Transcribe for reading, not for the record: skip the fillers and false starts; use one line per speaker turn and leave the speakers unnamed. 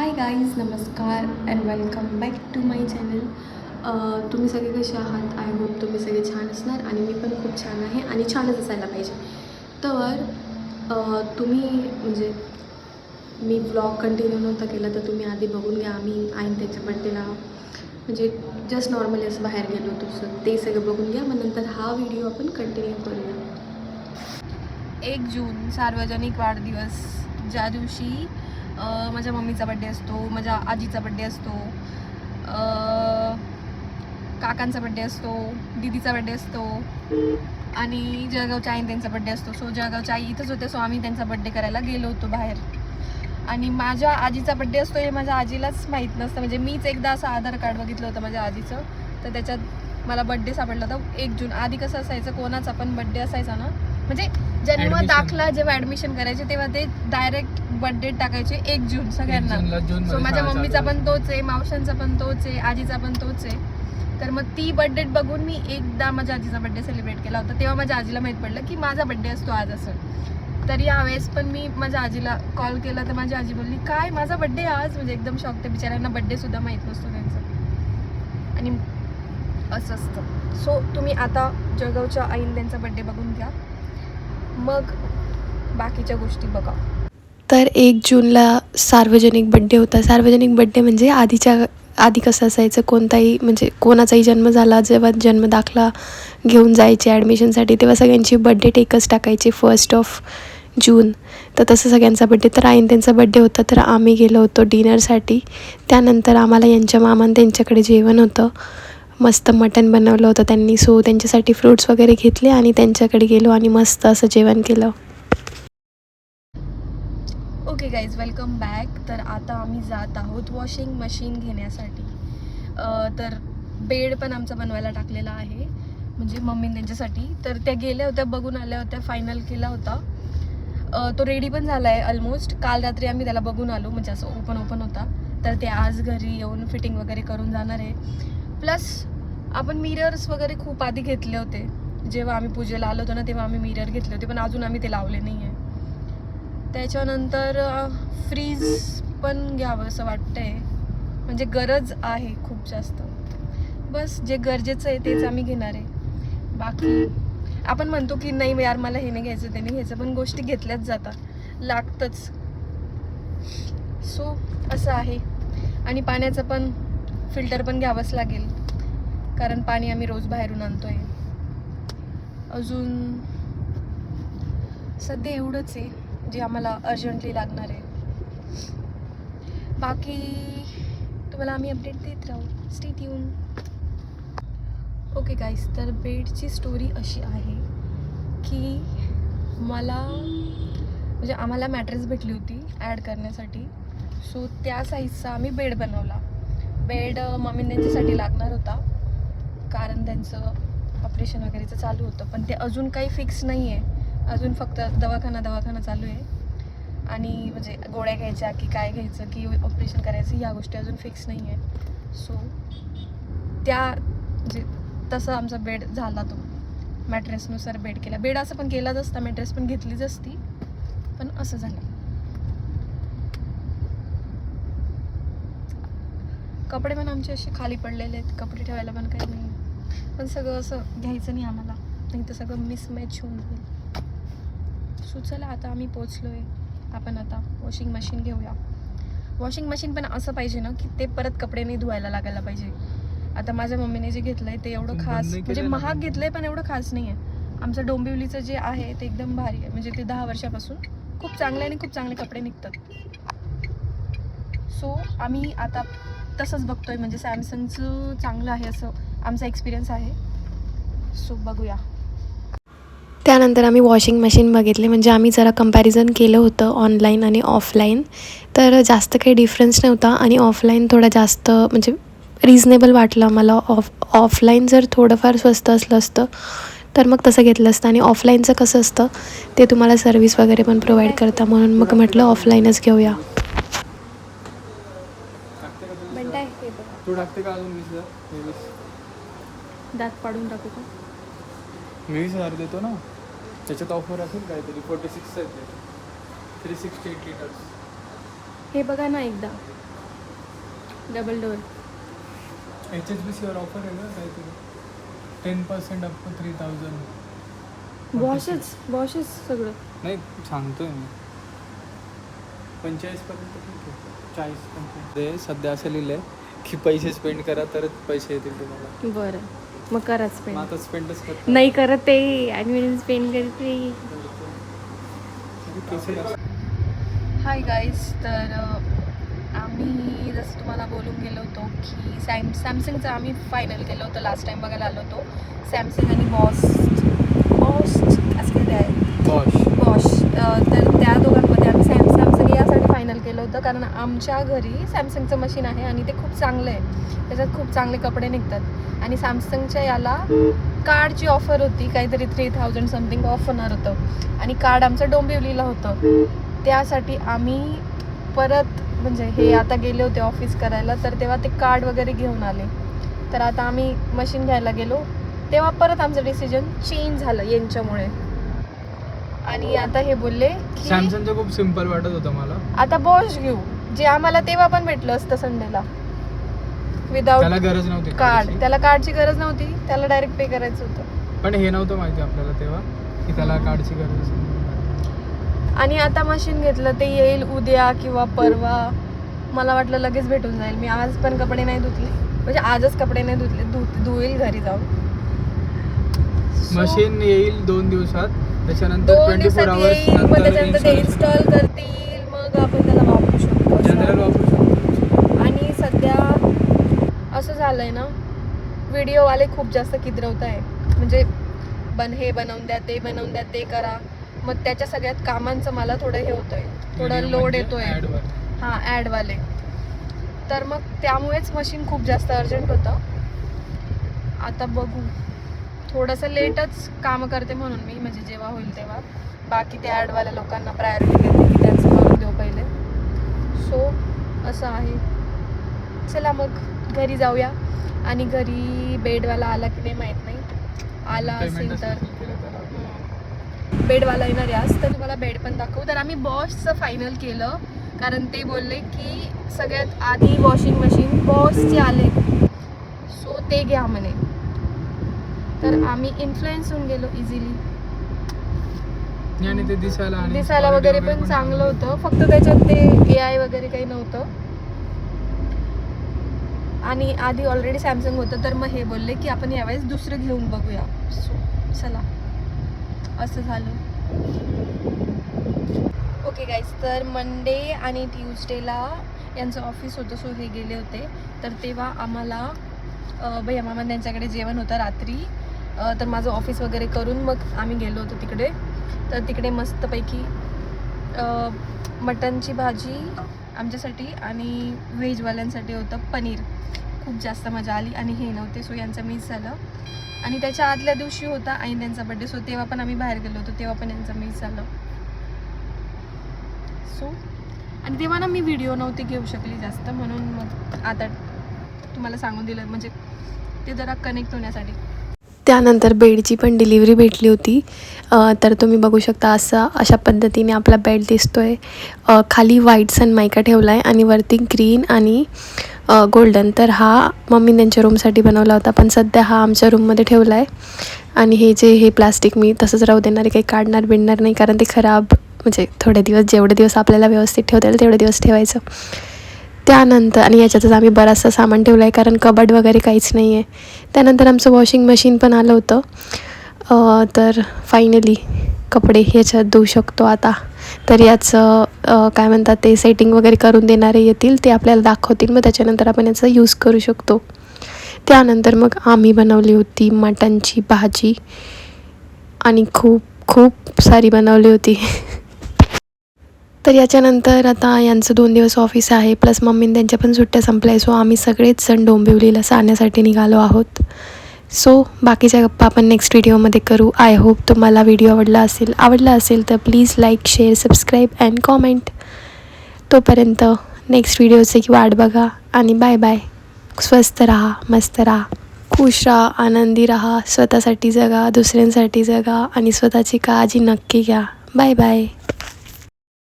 हाय guys, नमस्कार and welcome back to my channel. तुम्ही सगळे कसे आहात? आय होप तुम्ही सगळे छान असणार आणि मी पण खूप छान आहे आणि छानच असायला पाहिजे. तर तुम्ही म्हणजे मी व्लॉग कंटिन्यू नव्हता केला तर तुम्ही आधी बघून घ्या. आम्ही आईन त्याच्या बड्डेला म्हणजे जस्ट नॉर्मली असं बाहेर गेलो होतो, सो ते सगळं बघून घ्या. मग नंतर हा व्हिडिओ आपण कंटिन्यू करूया. 1 जून सार्वजनिक वाढदिवस, ज्या दिवशी माझ्या मम्मीचा बड्डे असतो, माझ्या आजीचा बड्डे असतो, काकांचा बड्डे असतो, दीदीचा बड्डे असतो आणि जळगावच्या आई त्यांचा बड्डे असतो. सो जळगावच्या आई इथंच होते, सो आम्ही त्यांचा बड्डे करायला गेलो होतो बाहेर. आणि माझ्या आजीचा बड्डे असतो हे माझ्या आजीलाच माहीत नसतं. म्हणजे मीच एकदा असं आधार कार्ड बघितलं होतं माझ्या आजीचं, तर त्याच्यात मला बड्डे सापडला होता 1 जून. आधी कसं असायचं, कोणाचा पण बड्डे असायचा ना, म्हणजे जन्म दाखला जेव्हा ॲडमिशन करायचे तेव्हा ते डायरेक्ट बर्थडे टाकायचे 1 जून सगळ्यांना. सो माझ्या मम्मीचा पण तोच आहे, मावशांचा पण तोच आहे, आजीचा पण तोच आहे. तर मग ती बर्थडे बघून मी एकदा माझ्या आजीचा बड्डे सेलिब्रेट केला होता. तेव्हा माझ्या आजीला माहीत पडलं की माझा बड्डे असतो आज असं. तर यावेळेस पण मी माझ्या आजीला कॉल केला तर माझी आजी बोलली काय माझा बड्डे आज, म्हणजे एकदम शॉक. त्या बिचाऱ्यांना बड्डे सुद्धा माहीत नसतो त्यांचं आणि असं असतं. सो तुम्ही आता जळगावच्या आईन त्यांचा बड्डे बघून घ्या, मग बाकीच्या गोष्टी बघा. तर 1 जूनला सार्वजनिक बड्डे होता. सार्वजनिक बड्डे म्हणजे आधी कसं असायचं, कोणताही म्हणजे कोणाचाही जन्म झाला, जेव्हा जन्म दाखला घेऊन जायचे ॲडमिशनसाठी तेव्हा सगळ्यांची बड्डे टेकच टाकायची 1 जून. तर तसं सगळ्यांचा बड्डे, तर आईन त्यांचा बड्डे होता तर आम्ही गेलो होतो डिनरसाठी. त्यानंतर आम्हाला यांच्या मामानं त्यांच्याकडे जेवण होतं, मस्त मटण बनवलं होतं त्यांनी. सो त्यांच्यासाठी फ्रूट्स वगैरे घेतले आणि त्यांच्याकडे गेलो आणि मस्त असं जेवण केलं. Okay guys, welcome back. तर आता आम्ही जात आहोत वॉशिंग मशीन घेण्यासाठी. तर बेड पण आमचा बनवायला टाकलेला आहे, म्हणजे मम्मी त्यांच्यासाठी. तर त्या गेल्या होत्या, बघून आल्या होत्या, फायनल केला होता. तो रेडी पण झाला आहे ऑलमोस्ट. काल रात्री आम्ही त्याला बघून आलो, म्हणजे असं ओपन होता. तर ते आज घरी येऊन फिटिंग वगैरे करून जाणार आहे. प्लस आपण मिरर्स वगैरे खूप आधी घेतले होते. जेव्हा आम्ही पूजेला आलो होतो ना तेव्हा आम्ही मिरर घेतले होते, पण अजून आम्ही ते लावले नाही आहे. त्याच्यानंतर फ्रीज पण घ्यावं असं वाटतंय, म्हणजे गरज आहे खूप जास्त. बस जे गरजेचं आहे तेच आम्ही घेणार आहे. बाकी आपण म्हणतो की नाही यार मला हे नाही घ्यायचं ते नाही घ्यायचं, पण गोष्टी घेतल्याच जातात, लागतंच. सो असं आहे. आणि पाण्याचं पण फिल्टर पण घ्यावंच लागेल, कारण पाणी आम्ही रोज बाहेरून आणतोय. अजून सध्या एवढंच आहे जे आम्हाला अर्जंटली लागणार आहे. बाकी तुम्हाला आम्ही अपडेट देत राहू, स्टे ट्यून. ओके गाईस, तर बेडची स्टोरी अशी आहे की मला म्हणजे आम्हाला मॅट्रेस भेटली होती ॲड करण्यासाठी. सो त्या साईजचा आम्ही बेड बनवला. बेड मम्मी त्यांच्यासाठी लागणार होता, कारण त्यांचं ऑपरेशन वगैरेचं चालू होतं, पण ते अजून काही फिक्स नाही आहे. अजून फक्त दवाखाना चालू आहे आणि म्हणजे गोळ्या घ्यायच्या की काय घ्यायचं की ऑपरेशन करायचं ह्या गोष्टी अजून फिक्स नाही आहे. सो त्या म्हणजे तसं आमचा बेड झाला, तो मॅट्रेसनुसार बेड केला. बेड असं पण केलाच असता, मॅट्रेस पण घेतलीच असती, पण असं झालं. कपडे पण आमचे असे खाली पडलेले आहेत, कपडे ठेवायला पण काही नाही. पण सगळं असं घ्यायचं नाही आम्हाला, नाही तर सगळं मिसमॅच होऊन जाईल. सो चला आता आम्ही पोचलो आहे. आपण आता वॉशिंग मशीन घेऊया. वॉशिंग मशीन पण असं पाहिजे ना की ते परत कपडे नाही धुवायला लागायला पाहिजे. आता माझ्या मम्मीने जे घेतलं आहे ते एवढं खास म्हणजे महाग घेतलं आहे, पण एवढं खास नाही आहे. आमचं डोंबिवलीचं जे आहे ते एकदम भारी आहे, म्हणजे ते 10 वर्षापासून खूप चांगले आणि खूप चांगले कपडे निघतात. सो आम्ही आता तसंच बघतोय, म्हणजे सॅमसंगचं चांगलं आहे असं आमचा एक्सपिरियन्स आहे. सो बघूया. त्यानंतर आम्ही वॉशिंग मशीन बघितले, म्हणजे आम्ही जरा कंपॅरिझन केलं होतं ऑनलाईन आणि ऑफलाईन. तर जास्त काही डिफरन्स नव्हता आणि ऑफलाईन थोडा जास्त म्हणजे रिजनेबल वाटलं मला. ऑफलाईन जर थोडंफार स्वस्त असलं असतं तर मग तसं घेतलं असतं. आणि ऑफलाईनचं कसं असतं ते तुम्हाला सर्व्हिस वगैरे पण प्रोव्हाइड करता, म्हणून मग म्हटलं ऑफलाईनच घेऊया. दात पाडून टाकू का?
20,000 देतो ना, त्याच्यात ऑफर असेल काहीतरी. 46 आहे ते, 368 लिटर्स.
हे बघा ना एकदा. Double door.
HSBCवर ऑफर आहे का काहीतरी 10% अप टू 3000.
बॉशच सगळं.
नाही सांगतोय मी 45 पर्यंत ठीक आहे. 40-45 ते सध्या असं लिहिलंय की पैसे स्पेंड करा तरच पैसे येतील तुम्हाला.
बरं मग करा स्पेंड.
मग आता स्पेंडच करतो.
नाही करत ते आणि स्पेंड करते. हाय गाईज, तर आम्ही जसं तुम्हाला बोलून गेलो होतो की सॅमसंगचं आम्ही फायनल केलं होतं. लास्ट टाइम बघायला आलो होतो. सॅमसंग आणि बॉश असं काय आहे बॉश. तर त्या दोघांमध्ये आम्ही सॅमसंग यासाठी फायनल केलं होतं कारण आमच्या घरी सॅमसंगचं मशीन आहे आणि ते खूप चांगलं आहे. त्याच्यात खूप चांगले कपडे निघतात. आणि सॅमसंगच्या याला कार्डची ऑफर होती, काहीतरी 3000 समथिंग ऑफ होणार होतं. आणि कार्ड आमचं डोंबिवलीला होतं. त्यासाठी आम्ही परत म्हणजे हे आता गेले होते ऑफिस करायला, तर तेव्हा ते कार्ड वगैरे घेऊन आले. तर आता आम्ही मशीन घ्यायला गेलो तेव्हा परत आमचं डिसिजन चेंज झालं यांच्यामुळे. आणि आता हे बोलले की
सॅमसंगचं खूप सिम्पल वाटत होतं मला.
आता बॉश घेऊ, जे आम्हाला तेव्हा पण भेटलं असतं संडेला विदाउट
त्याला गरज नव्हती
कार्ड. त्याला कार्डची गरज नव्हती, त्याला डायरेक्ट पे करायचं होतं.
पण हे नव्हतं माहिती आपल्याला तेव्हा की त्याला कार्डची गरज.
आणि आता मशीन घेतलं ते येईल उद्या किंवा परवा. मला वाटलं लगेच भेटून जाईल. मी आज पण कपडे नाही धुतले, म्हणजे आजच कपडे नाही धुतले, धुईल घरी जाऊन.
मशीन येईल 2 दिवसात, त्याच्यानंतर
2
24
दिवसात
आवर्स
येईल, मग त्याच्यानंतर ते इन्स्टॉल करतील, मग आपण त्याला वापरू शकतो.
जनरल वापरू शकतो.
आणि सध्या असं झालंय ना, व्हिडिओवाले खूप जास्त किदरवत आहे. म्हणजे हे बनवून द्या, ते बनवून द्या, ते करा. मग त्याच्या सगळ्यात कामांचं मला थोडं हे होतंय, थोडं लोड येतोय. हां, ॲडवाले. तर मग त्यामुळेच मशीन खूप जास्त अर्जंट होतं. आता बघू, थोडंसं लेटच कामं करते म्हणून मी, म्हणजे जेव्हा होईल तेव्हा. बाकी ते ॲडवाल्या लोकांना प्रायोरिटी देते की त्यांचं करून देऊ पहिले. सो असं आहे. चला मग घरी जाऊया. आणि घरी बेडवाला आला की नाही माहीत नाही. आला असेल तर बेडवाला येणार आहे आज, तर तुम्हाला बेड पण दाखवू. तर आम्ही बॉशचं फायनल केलं कारण ते बोलले की सगळ्यात आधी वॉशिंग मशीन बॉसचे आले, सो ते घ्या म्हणे. तर आम्ही इन्फ्लुएन्स होऊन गेलो इझिली.
आणि ते
दिसायला वगैरे पण चांगलं होतं, फक्त त्याच्यात ते AI वगैरे काही नव्हतं. आणि आधी ऑलरेडी सॅमसंग होतं, तर मग हे बोलले की आपण यावेळेस दुसरं घेऊन बघूया. सो चला, असं झालं. ओके गाईज, तर मंडे आणि ट्यूजडेला यांचं ऑफिस होतं, सो हे गेले होते. तर तेव्हा आम्हाला भैया मामा त्यांच्याकडे जेवण होतं रात्री. तर माझं ऑफिस वगैरे करून मग आम्ही गेलो होतो तिकडे. तर तिकडे मस्तपैकी मटनची भाजी आमच्यासाठी आणि व्हेजवाल्यांसाठी होतं पनीर. खूप जास्त मजा आली. आणि हे नव्हते, सो यांचं मिस झालं. आणि त्याच्या आदल्या दिवशी होता आणि त्यांचा बड्डे, सो तेव्हा पण आम्ही बाहेर गेलो होतो, तेव्हा पण यांचं मिस झालं. सो आणि तेव्हा ना मी व्हिडिओ नव्हते घेऊ शकली जास्त, म्हणून मग आता तुम्हाला सांगून दिलं, म्हणजे ते जरा कनेक्ट होण्यासाठी.
त्यानंतर बेडची पण डिलिव्हरी भेटली होती. तर तुम्ही बघू शकता अशा पद्धतीने आपला बेड दिसतो आहे. खाली व्हाईट सनमायका ठेवला आहे आणि वरती ग्रीन आणि गोल्डन. तर हा मम्मी त्यांच्या रूमसाठी बनवला होता, पण सध्या हा आमच्या रूममध्ये ठेवला आहे. आणि हे प्लास्टिक मी तसंच राहू देणार, काही काढणार बिडणार नाही, कारण ते खराब, म्हणजे थोडे दिवस, जेवढे दिवस आपल्याला व्यवस्थित ठेवता येईल तेवढे दिवस ठेवायचं. त्यानंतर आणि याच्यातच आम्ही बराचसा सामान ठेवलं आहे, कारण कबड वगैरे काहीच नाही आहे. त्यानंतर आमचं वॉशिंग मशीन पण आलं होतं. तर फायनली कपडे ह्याच्यात धुवू शकतो आता. तर याचं काय म्हणतात ते सेटिंग वगैरे करून देणारे येतील, ते आपल्याला दाखवतील, मग त्याच्यानंतर आपण याचा यूज करू शकतो. त्यानंतर मग आम्ही बनवली होती मटणची भाजी आणि खूप सारी बनवली होती. तर याच्यानंतर आता यांचं 2 दिवस ऑफिस आहे, प्लस मम्मीने त्यांच्या पण सुट्ट्या संपल्या. सो आम्ही सगळेच जण डोंबिवलीला जाण्यासाठी निघालो आहोत. सो बाकीच्या गप्पा आपण नेक्स्ट व्हिडिओमध्ये करू. आय होप तुम्हाला व्हिडिओ आवडला असेल तर please like, share, subscribe and comment. तोपर्यंत नेक्स्ट व्हिडिओची वाट बघा आणि बाय बाय. स्वस्त राहा, मस्त राहा, खुश राहा, आनंदी राहा, स्वतःसाठी जगा, दुसऱ्यांसाठी जगा आणि स्वतःची काळजी नक्की घ्या. Bye bye.